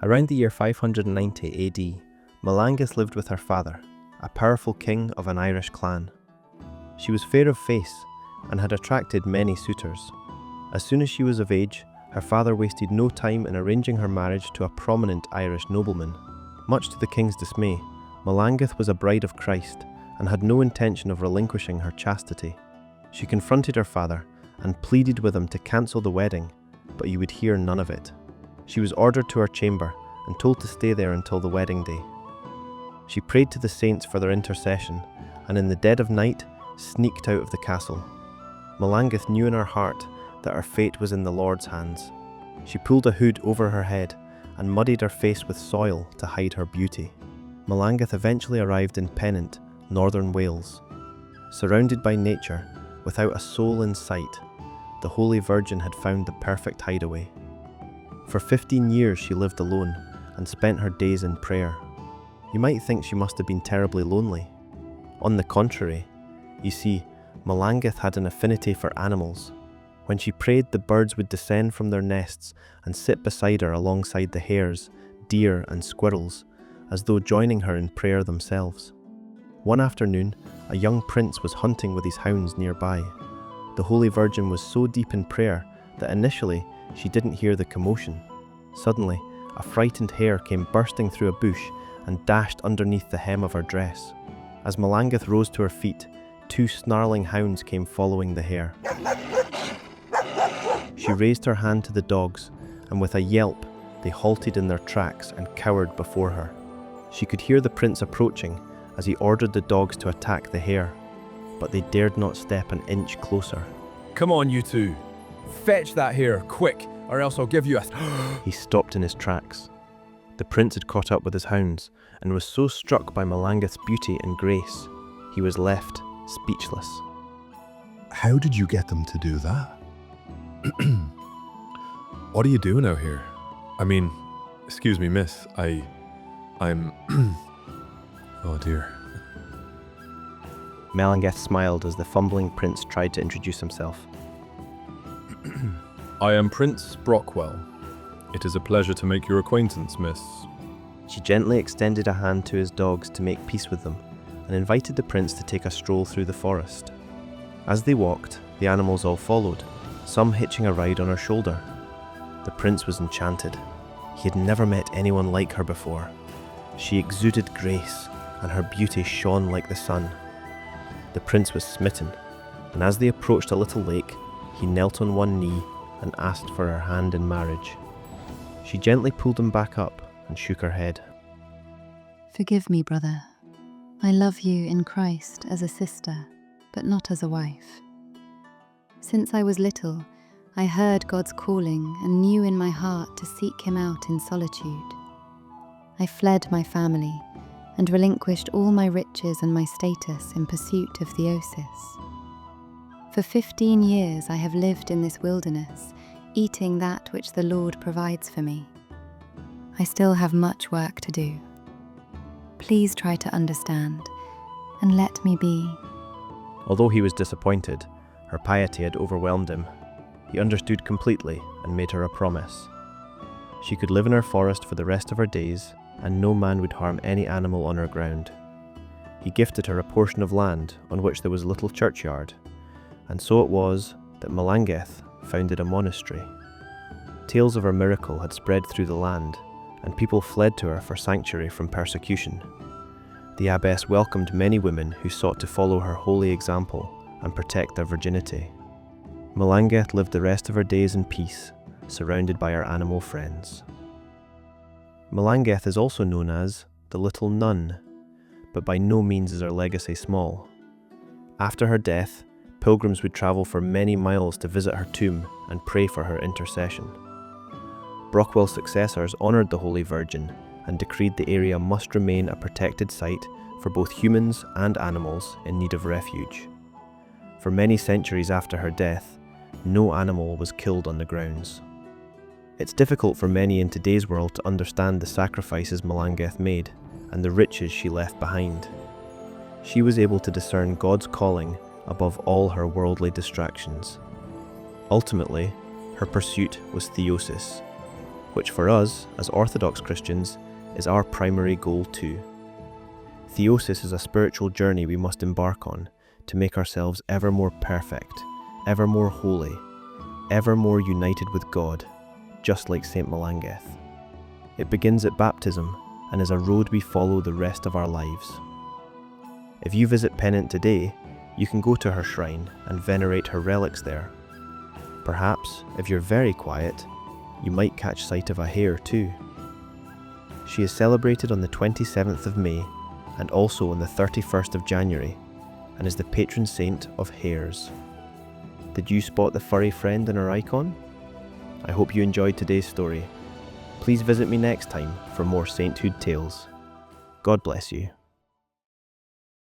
Around the year 590 AD, Melangell lived with her father, a powerful king of an Irish clan. She was fair of face and had attracted many suitors. As soon as she was of age, her father wasted no time in arranging her marriage to a prominent Irish nobleman. Much to the king's dismay, Melangell was a bride of Christ and had no intention of relinquishing her chastity. She confronted her father and pleaded with him to cancel the wedding, but he would hear none of it. She was ordered to her chamber and told to stay there until the wedding day. She prayed to the saints for their intercession, and in the dead of night sneaked out of the castle. Melangell knew in her heart that her fate was in the Lord's hands. She pulled a hood over her head and muddied her face with soil to hide her beauty. Melangell eventually arrived in Pennant, northern Wales. Surrounded by nature, without a soul in sight, the Holy Virgin had found the perfect hideaway. For 15 years she lived alone and spent her days in prayer. You might think she must have been terribly lonely. On the contrary, you see, Melangell had an affinity for animals. When she prayed, the birds would descend from their nests and sit beside her alongside the hares, deer and squirrels, as though joining her in prayer themselves. One afternoon, a young prince was hunting with his hounds nearby. The Holy Virgin was so deep in prayer that initially she didn't hear the commotion. Suddenly, a frightened hare came bursting through a bush and dashed underneath the hem of her dress. As Melangell rose to her feet, 2 snarling hounds came following the hare. She raised her hand to the dogs, and with a yelp, they halted in their tracks and cowered before her. She could hear the prince approaching as he ordered the dogs to attack the hare, but they dared not step an inch closer. Come on, you two. Fetch that hare, quick, or else I'll give you a... He stopped in his tracks. The prince had caught up with his hounds and was so struck by Melangell's beauty and grace, he was left speechless. How did you get them to do that? What are you doing out here? I mean, excuse me, miss, I'm... Oh dear. Melangell smiled as the fumbling prince tried to introduce himself. I am Prince Brockwell. It is a pleasure to make your acquaintance, miss. She gently extended a hand to his dogs to make peace with them and invited the prince to take a stroll through the forest. As they walked, the animals all followed, some hitching a ride on her shoulder. The prince was enchanted. He had never met anyone like her before. She exuded grace, and her beauty shone like the sun. The prince was smitten, and as they approached a little lake, he knelt on one knee and asked for her hand in marriage. She gently pulled him back up and shook her head. Forgive me, brother. I love you in Christ as a sister, but not as a wife. Since I was little, I heard God's calling and knew in my heart to seek him out in solitude. I fled my family and relinquished all my riches and my status in pursuit of theosis. For 15 years I have lived in this wilderness, eating that which the Lord provides for me. I still have much work to do. Please try to understand, and let me be. Although he was disappointed, her piety had overwhelmed him. He understood completely and made her a promise. She could live in her forest for the rest of her days, and no man would harm any animal on her ground. He gifted her a portion of land on which there was a little churchyard, and so it was that Melangell founded a monastery. Tales of her miracle had spread through the land, and people fled to her for sanctuary from persecution. The abbess welcomed many women who sought to follow her holy example and protect their virginity. Melangell lived the rest of her days in peace, surrounded by her animal friends. Melangell is also known as the Little Nun, but by no means is her legacy small. After her death, pilgrims would travel for many miles to visit her tomb and pray for her intercession. Brockwell's successors honoured the Holy Virgin and decreed the area must remain a protected site for both humans and animals in need of refuge. For many centuries after her death, no animal was killed on the grounds. It's difficult for many in today's world to understand the sacrifices Melangell made and the riches she left behind. She was able to discern God's calling above all her worldly distractions. Ultimately, her pursuit was theosis, which for us, as Orthodox Christians, is our primary goal too. Theosis is a spiritual journey we must embark on to make ourselves ever more perfect, ever more holy, ever more united with God, just like St Melangell. It begins at baptism and is a road we follow the rest of our lives. If you visit Pennant today, you can go to her shrine and venerate her relics there. Perhaps, if you're very quiet, you might catch sight of a hare too. She is celebrated on the 27th of May and also on the 31st of January, and is the patron saint of hares. Did you spot the furry friend in her icon? I hope you enjoyed today's story. Please visit me next time for more sainthood tales. God bless you.